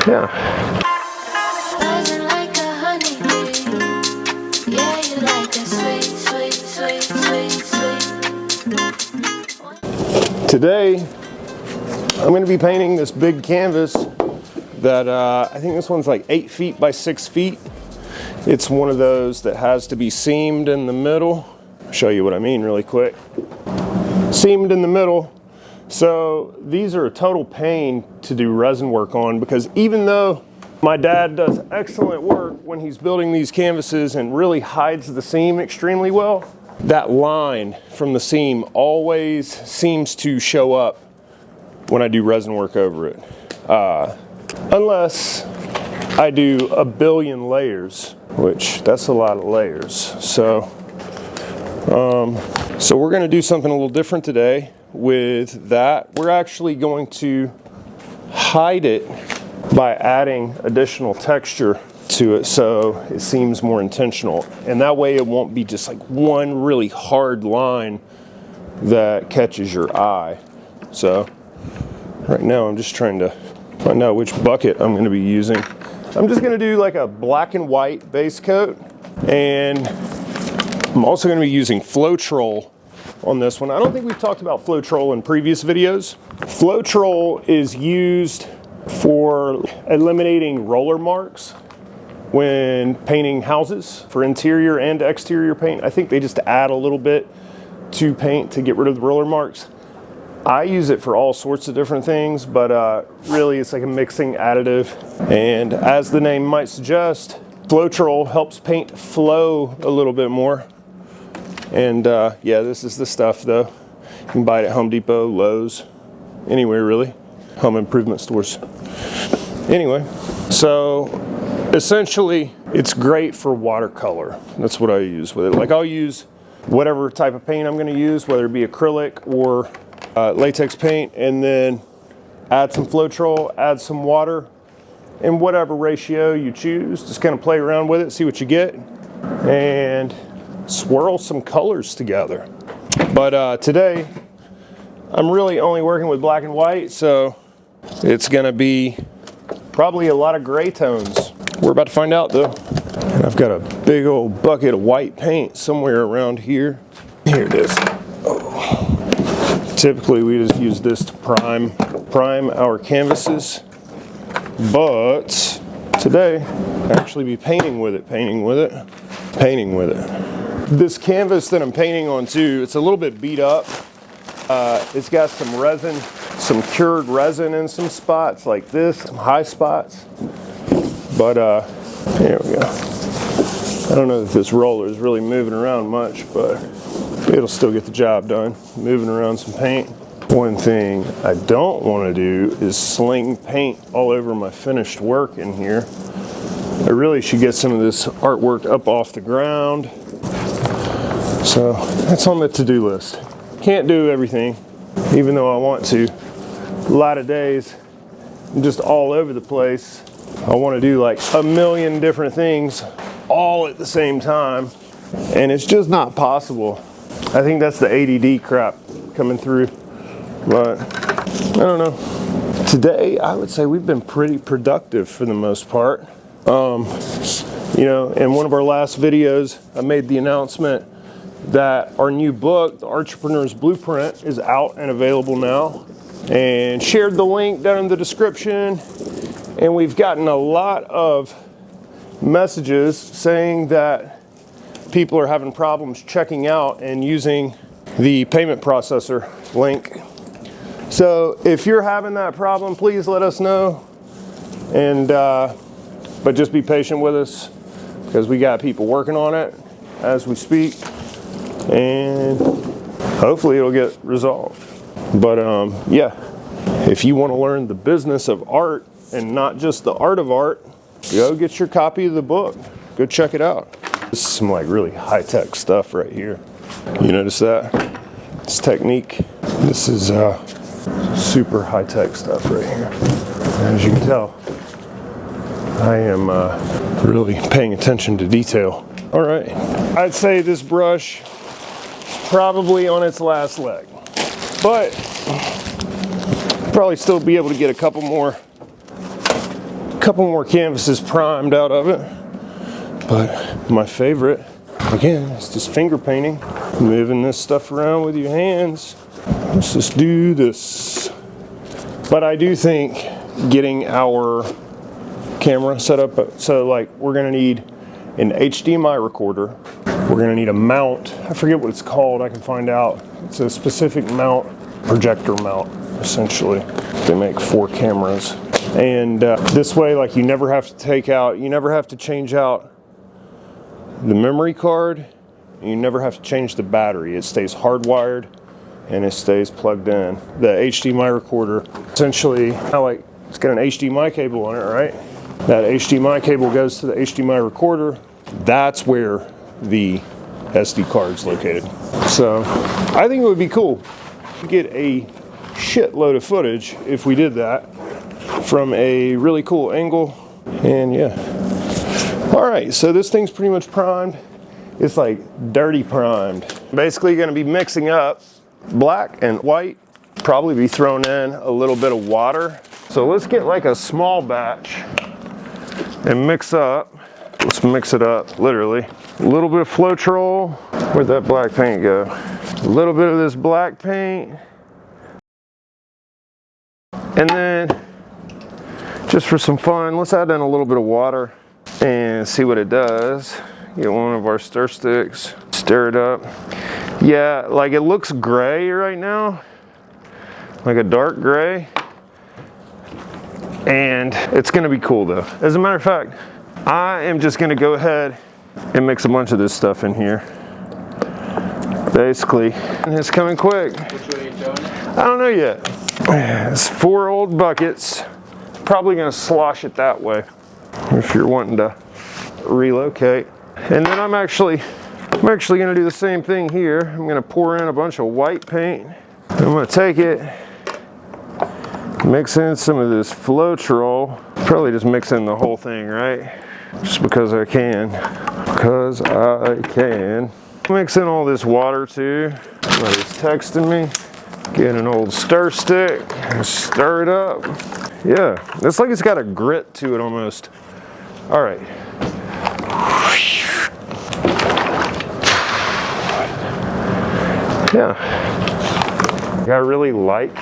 Yeah. Today, I'm going to be painting this big canvas that I think this one's like 8 feet by 6 feet. It's one of those that has to be seamed in the middle. I'll show you what I mean really quick. Seamed in the middle. So these are a total pain to do resin work on, because even though my dad does excellent work when he's building these canvases and really hides the seam extremely well, that line from the seam always seems to show up when I do resin work over it. Unless I do a billion layers, which that's a lot of layers. So we're gonna do something a little different today with that. We're actually going to hide it by adding additional texture to it so it seems more intentional. And that way it won't be just like one really hard line that catches your eye. So right now I'm just trying to find out which bucket I'm gonna be using. I'm just gonna do like a black and white base coat, and I'm also gonna be using Floetrol on this one. I don't think we've talked about Floetrol in previous videos. Floetrol is used for eliminating roller marks when painting houses for interior and exterior paint. I think they just add a little bit to paint to get rid of the roller marks. I use it for all sorts of different things, but really it's like a mixing additive. And as the name might suggest, Floetrol helps paint flow a little bit more. And yeah, this is the stuff though. You can buy it at Home Depot, Lowe's, anywhere really, home improvement stores. Anyway, so essentially it's great for watercolor. That's what I use with it. Like I'll use whatever type of paint I'm going to use, whether it be acrylic or latex paint, and then add some Floetrol, add some water in whatever ratio you choose. Just kind of play around with it, see what you get, and swirl some colors together. But today I'm really only working with black and white, so it's going to be probably a lot of gray tones. We're about to find out though. And I've got a big old bucket of white paint somewhere around here. Here it is. Oh. Typically we just use this to prime our canvases. But today I'll actually be painting with it. This canvas that I'm painting on too, it's a little bit beat up. It's got some resin, some cured resin in some spots like this, some high spots. But here we go. I don't know if this roller is really moving around much, but it'll still get the job done, moving around some paint. One thing I don't want to do is sling paint all over my finished work in here. I really should get some of this artwork up off the ground. So that's on the to-do list. Can't do everything, even though I want to. A lot of days, I'm just all over the place. I want to do like a million different things all at the same time, and it's just not possible. I think that's the ADD crap coming through, but I don't know. Today, I would say we've been pretty productive for the most part. You know, in one of our last videos, I made the announcement that our new book, The Entrepreneur's Blueprint, is out and available now, and shared the link down in the description. And we've gotten a lot of messages saying that people are having problems checking out and using the payment processor link. So if you're having that problem, please let us know. And but just be patient with us, because we got people working on it as we speak, and hopefully it'll get resolved. But yeah, if you want to learn the business of art and not just the art of art, go get your copy of the book. Go check it out. This is some like really high-tech stuff right here. You notice that? It's technique. This is super high-tech stuff right here. As you can tell, I am really paying attention to detail. All right, I'd say this brush is probably on its last leg, but probably still be able to get a couple more a couple more canvases primed out of it. But my favorite, again, is just finger painting. Moving this stuff around with your hands. Let's just do this. But I do think getting our camera set up, so like we're gonna need an HDMI recorder. We're gonna need a mount. I forget what it's called, I can find out. It's a specific mount, projector mount, essentially. They make 4 cameras. And this way, like you never have to change out the memory card. You never have to change the battery. It stays hardwired and it stays plugged in. The HDMI recorder, essentially, like it's got an HDMI cable on it, right? That HDMI cable goes to the HDMI recorder. That's where the SD card's located. So I think it would be cool to get a shitload of footage if we did that from a really cool angle. And yeah. All right, so this thing's pretty much primed. It's like dirty primed. Basically gonna be mixing up black and white. Probably be thrown in a little bit of water. So let's get like a small batch and mix up. Let's mix it up, literally. A little bit of Floetrol. Where'd that black paint go? A little bit of this black paint. And then, just for some fun, let's add in a little bit of water and see what it does. Get one of our stir sticks, stir it up. Yeah, like it looks gray right now, like a dark gray. And it's gonna be cool though. As a matter of fact, I am just gonna go ahead and mix a bunch of this stuff in here. Basically, and it's coming quick. Which way are you doing? I don't know yet. It's 4 old buckets. Probably gonna slosh it that way if you're wanting to relocate. And then I'm actually gonna do the same thing here. I'm gonna pour in a bunch of white paint. I'm gonna take it, mix in some of this Floetrol. Probably just mix in the whole thing, right? Just because I can. Because I can. Mix in all this water too. Somebody's texting me. Get an old stir stick and stir it up. Yeah, it's like it's got a grit to it almost. All right. Yeah. I really like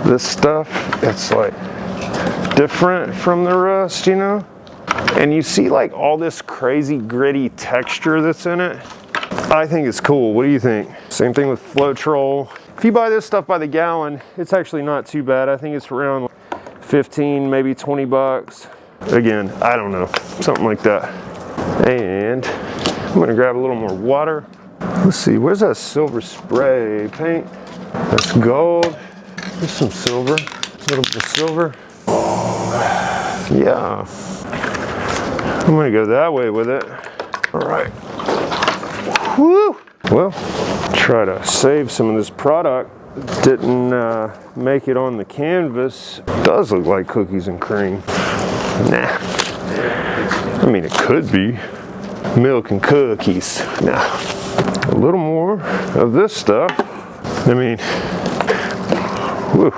this stuff. It's like different from the rest, you know? And you see like all this crazy gritty texture that's in it. I think it's cool. What do you think? Same thing with Floetrol. If you buy this stuff by the gallon, it's actually not too bad. I think it's around 15, maybe 20 bucks. Again, I don't know, something like that. And I'm gonna grab a little more water. Let's see, where's that silver spray paint? That's gold. There's some silver, a little bit of silver. Yeah, I'm gonna go that way with it. All right. Woo! Well, try to save some of this product. Didn't make it on the canvas. It does look like cookies and cream. Nah. I mean, it could be milk and cookies. Nah. A little more of this stuff. I mean, whew.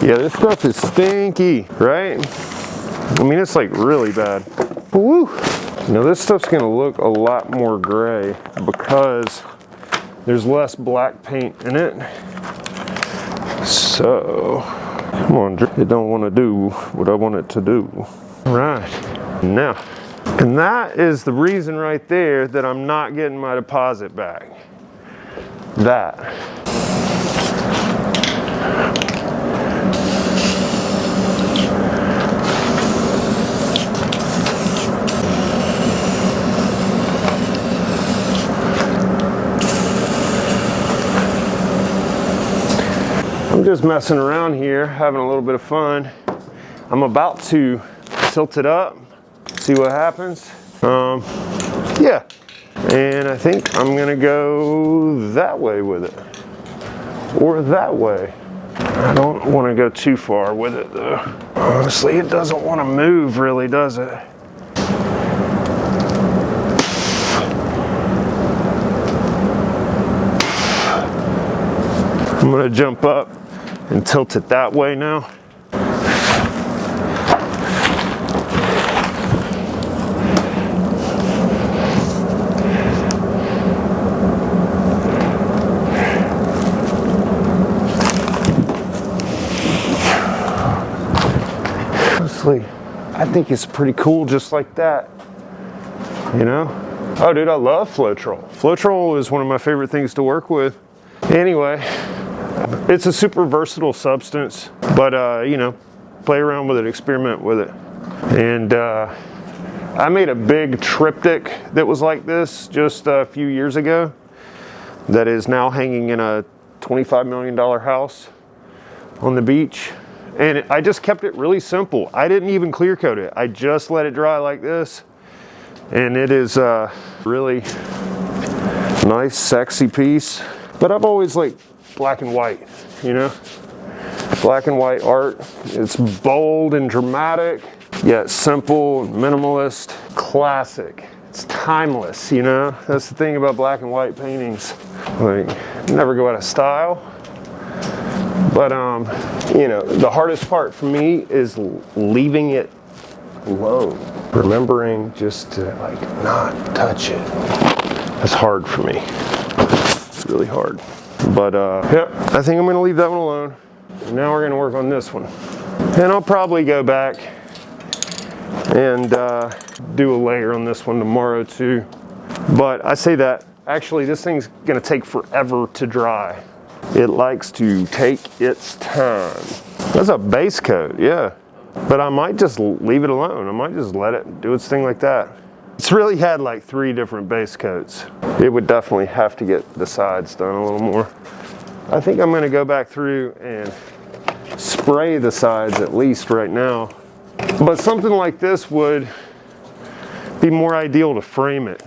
Yeah, this stuff is stinky, right? I mean, it's like really bad. Woo! Now this stuff's gonna look a lot more gray because there's less black paint in it. So, come on, it don't wanna do what I want it to do. Right, now, and that is the reason right there that I'm not getting my deposit back. That. I'm just messing around here, having a little bit of fun. I'm about to tilt it up, see what happens. Yeah, and I think I'm gonna go that way with it, or that way. I don't want to go too far with it though. Honestly, it doesn't want to move really, does it? I'm gonna jump up and tilt it that way now. honestly, I think it's pretty cool just like that, you know? Oh, dude, I love Floetrol. Floetrol is one of my favorite things to work with. Anyway, it's a super versatile substance, but, you know, play around with it, experiment with it. And I made a big triptych that was like this just a few years ago that is now hanging in a $25 million house on the beach. And I just kept it really simple. I didn't even clear coat it. I just let it dry like this. And it is a really nice, sexy piece. But I've always liked black and white, you know? Black and white art. It's bold and dramatic, yet simple, minimalist, classic. It's timeless, you know? That's the thing about black and white paintings. Like, never go out of style. But, you know, the hardest part for me is leaving it alone. Remembering just to, like, not touch it. That's hard for me. It's really hard. But, yeah, I think I'm gonna leave that one alone. Now we're gonna work on this one. And I'll probably go back and do a layer on this one tomorrow too. But I say that, actually this thing's gonna take forever to dry. It likes to take its time. That's a base coat, yeah. But I might just leave it alone. I might just let it do its thing like that. It's really had like 3 different base coats. It would definitely have to get the sides done a little more. I think I'm gonna go back through and spray the sides at least right now. But something like this would be more ideal to frame it,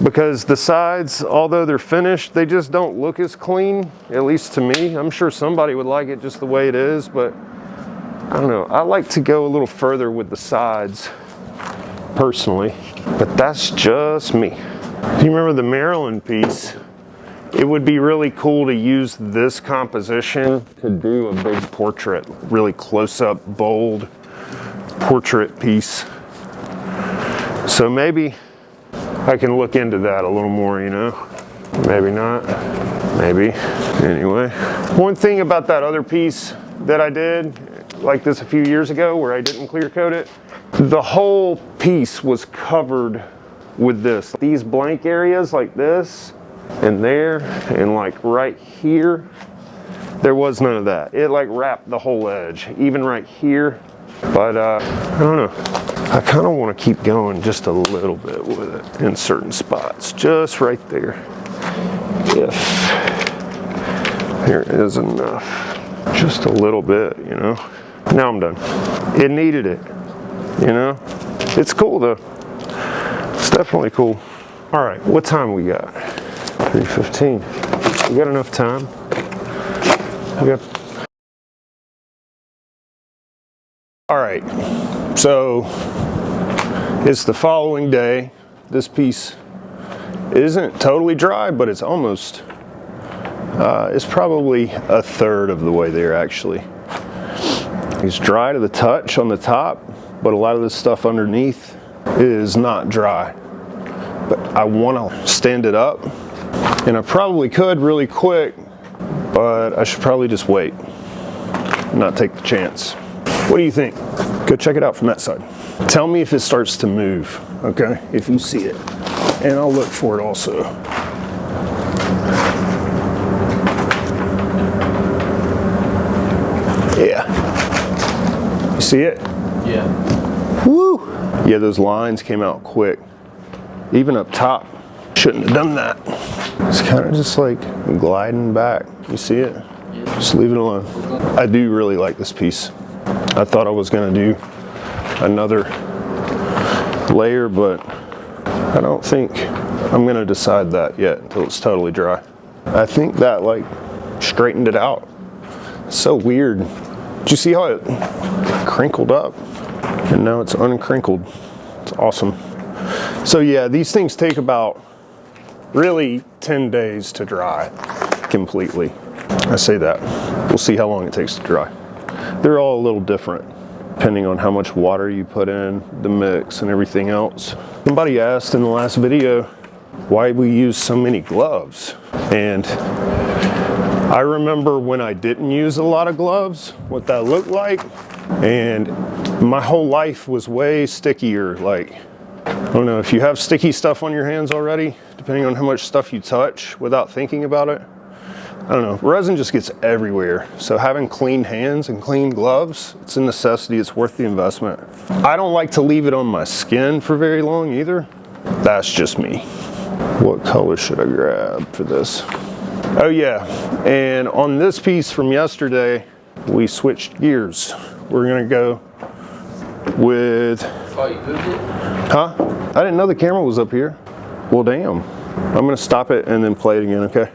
because the sides, although they're finished, they just don't look as clean, at least to me. I'm sure somebody would like it just the way it is, but I don't know. I like to go a little further with the sides, personally, but that's just me. Do you remember the Maryland piece? It would be really cool to use this composition to do a big portrait, really close-up, bold portrait piece. So maybe I can look into that a little more, you know? Maybe not, maybe. Anyway, one thing about that other piece that I did, like this a few years ago where I didn't clear coat it, the whole piece was covered with this. These blank areas like this, and there, and like right here, there was none of that. It like wrapped the whole edge, even right here. But I don't know. I kind of want to keep going just a little bit with it in certain spots, just right there. If there is enough, just a little bit, you know. Now I'm done. It needed it, you know. It's cool though. It's definitely cool. All right, what time we got? 3:15. We got enough time. We got. All right, so it's the following day. This piece isn't totally dry, but it's almost, it's probably a third of the way there actually. It's dry to the touch on the top, but a lot of this stuff underneath is not dry. But I want to stand it up, and I probably could really quick, but I should probably just wait, not take the chance. What do you think? Go check it out from that side. Tell me if it starts to move, okay? If you see it. And I'll look for it also. Yeah. You see it? Yeah. Woo! Yeah, those lines came out quick. Even up top. Shouldn't have done that. It's kind of just like gliding back. You see it? Yeah. Just leave it alone. I do really like this piece. I thought I was gonna do another layer, but I don't think I'm gonna decide that yet until it's totally dry. I think that like straightened it out. It's so weird. Did you see how it crinkled up? And now it's uncrinkled. It's awesome. So yeah, these things take about really 10 days to dry completely. I say that. We'll see how long it takes to dry. They're all a little different depending on how much water you put in, the mix and everything else. Somebody asked in the last video why we use so many gloves. And I remember when I didn't use a lot of gloves, what that looked like. And my whole life was way stickier. Like, I don't know if you have sticky stuff on your hands already, depending on how much stuff you touch without thinking about it. I don't know, resin just gets everywhere. So having clean hands and clean gloves, it's a necessity, it's worth the investment. I don't like to leave it on my skin for very long either. That's just me. What color should I grab for this? Oh yeah, and on this piece from yesterday, we switched gears. We're gonna go with... Oh, you moved it? Huh? I didn't know the camera was up here. Well, damn. I'm gonna stop it and then play it again, okay?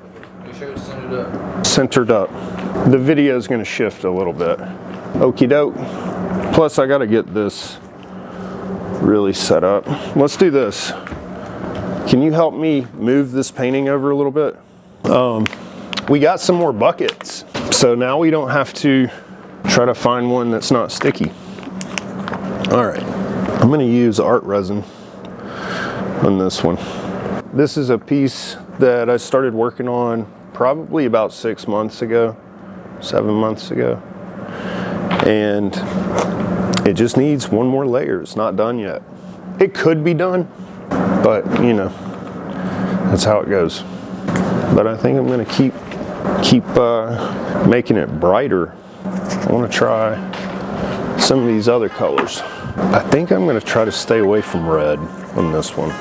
Make sure it's centered up. Centered up. The video is gonna shift a little bit. Okie doke. Plus, I gotta get this really set up. Let's do this. Can you help me move this painting over a little bit? We got some more buckets. So now we don't have to try to find one that's not sticky. All right, I'm gonna use art resin on this one. This is a piece that I started working on probably about 6 months ago, 7 months ago. And it just needs one more layer. It's not done yet. It could be done, but you know, that's how it goes. But I think I'm gonna keep making it brighter. I wanna try some of these other colors. I think I'm gonna try to stay away from red on this one.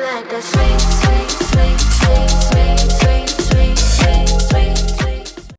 Like the sweet